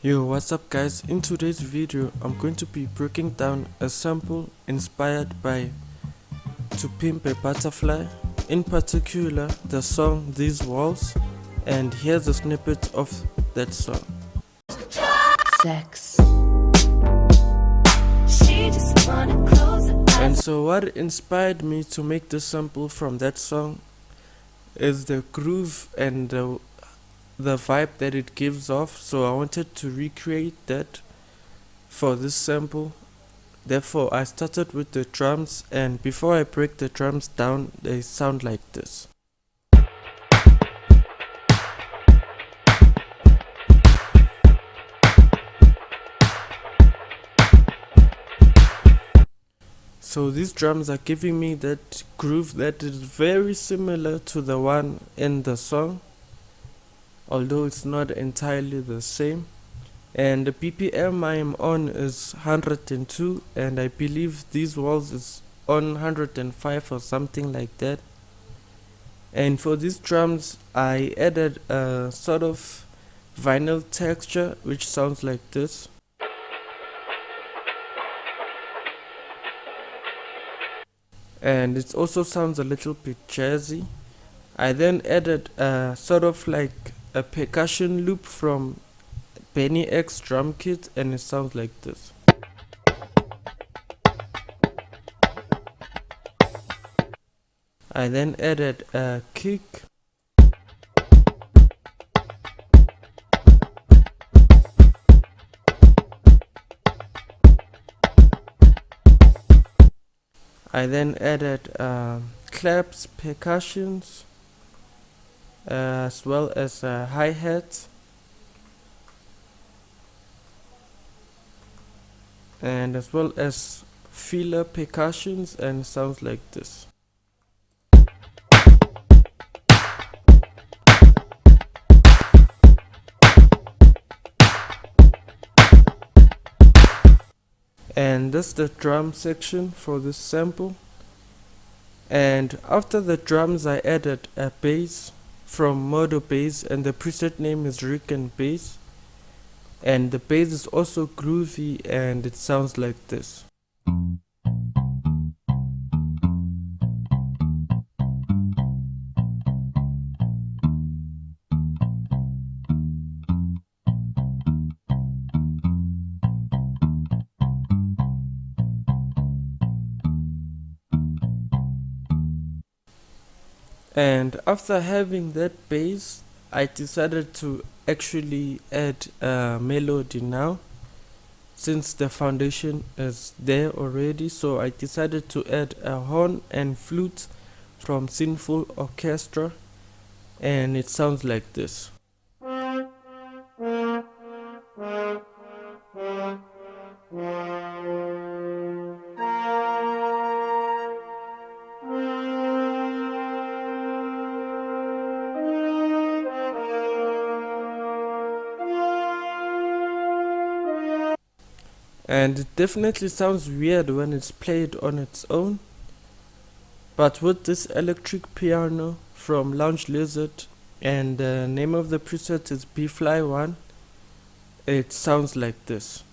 Yo, what's up guys? In today's video I'm going to be breaking down a sample inspired by To Pimp a Butterfly, in particular the song These Walls, and here's a snippet of that song. Sex. And so what inspired me to make this sample from that song is the groove and the vibe that it gives off, so I wanted to recreate that for this sample. Therefore I started with the drums, and before I break the drums down, they sound like this. So these drums are giving me that groove that is very similar to the one in the song, although it's not entirely the same. And the BPM I am on is 102, and I believe These Walls is on 105 or something like that. And for these drums I added a sort of vinyl texture which sounds like this. And it also sounds a little bit jazzy. I then added a sort of like a percussion loop from Benny X drum kit, and it sounds like this. I then added a kick. I then added claps, percussions, as well as a hi-hat, and as well as filler percussions, and it sounds like this. And that's the drum section for this sample. And after the drums I added a bass from Modo Bass, and the preset name is Rick and Bass, and the bass is also groovy and it sounds like this. And after having that bass, I decided to actually add a melody now, since the foundation is there already. So I decided to add a horn and flute from Sinful Orchestra, and it sounds like this. And it definitely sounds weird when it's played on its own, but with this electric piano from Lounge Lizard, and the name of the preset is B-Fly1, it sounds like this.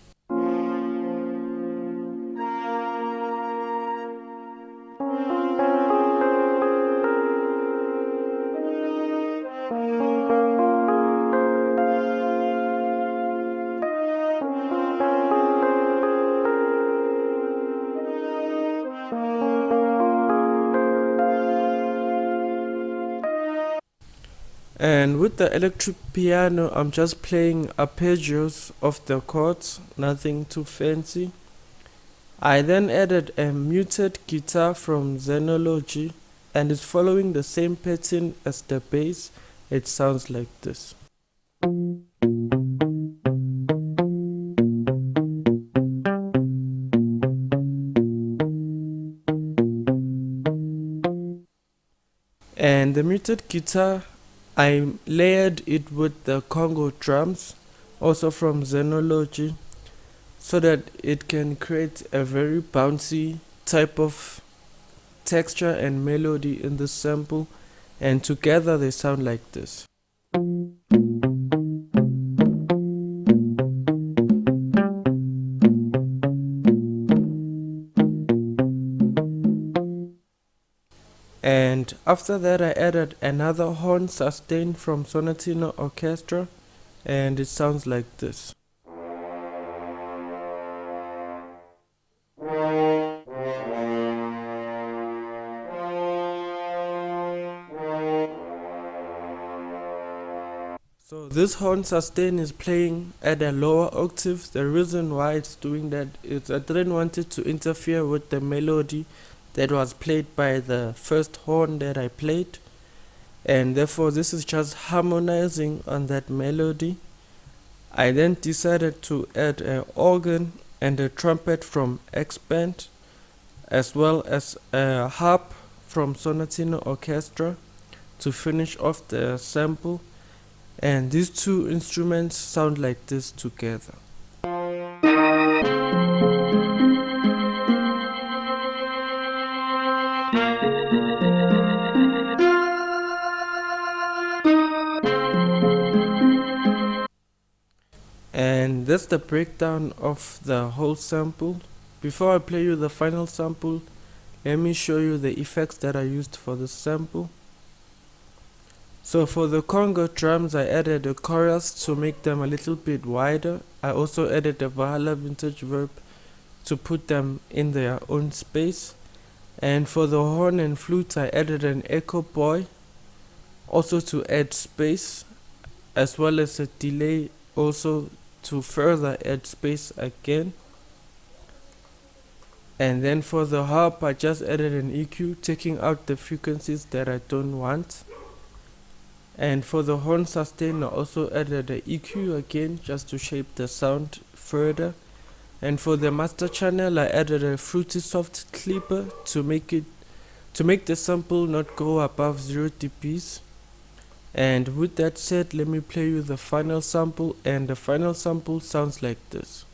And with the electric piano I'm just playing arpeggios of the chords, nothing too fancy. I then added a muted guitar from Xenology, and it's following the same pattern as the bass. It sounds like this. And the muted guitar, I layered it with the Conga drums, also from Xenology, so that it can create a very bouncy type of texture and melody in the sample, and together they sound like this. And after that I added another horn sustain from Sonatino Orchestra, and it sounds like this. So this horn sustain is playing at a lower octave. The reason why it's doing that is I didn't want it to interfere with the melody that was played by the first horn that I played, and therefore this is just harmonizing on that melody. I then decided to add an organ and a trumpet from X-Band, as well as a harp from Sonatino Orchestra to finish off the sample, and these two instruments sound like this together. And that's the breakdown of the whole sample. Before I play you the final sample, let me show you the effects that I used for the sample. So for the Conga drums, I added a chorus to make them a little bit wider. I also added a Valhalla vintage verb to put them in their own space. And for the horn and flute, I added an echo boy, also to add space, as well as a delay also to further add space again. And then for the harp, I just added an EQ, taking out the frequencies that I don't want. And for the horn sustain, I also added an EQ again, just to shape the sound further. And for the master channel, I added a fruity soft clipper to make the sample not go above 0 dBs. And with that said, let me play you the final sample, and the final sample sounds like this.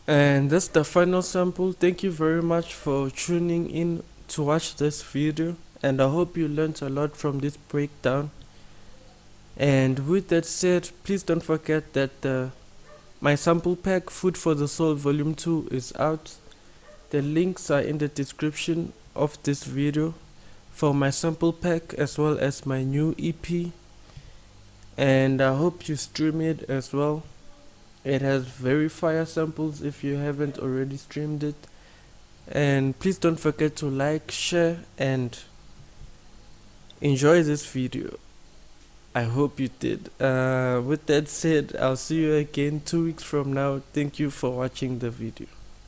And that's the final sample. Thank you very much for tuning in to watch this video, and I hope you learned a lot from this breakdown. And with that said, please don't forget that my sample pack Food for the Soul Volume 2 is out. The links are in the description of this video for my sample pack as well as my new EP, and I hope you stream it as well. It has very fire samples if you haven't already streamed it. And please don't forget to like, share, and enjoy this video. I hope you did. With that said, I'll see you again 2 weeks from now. Thank you for watching the video.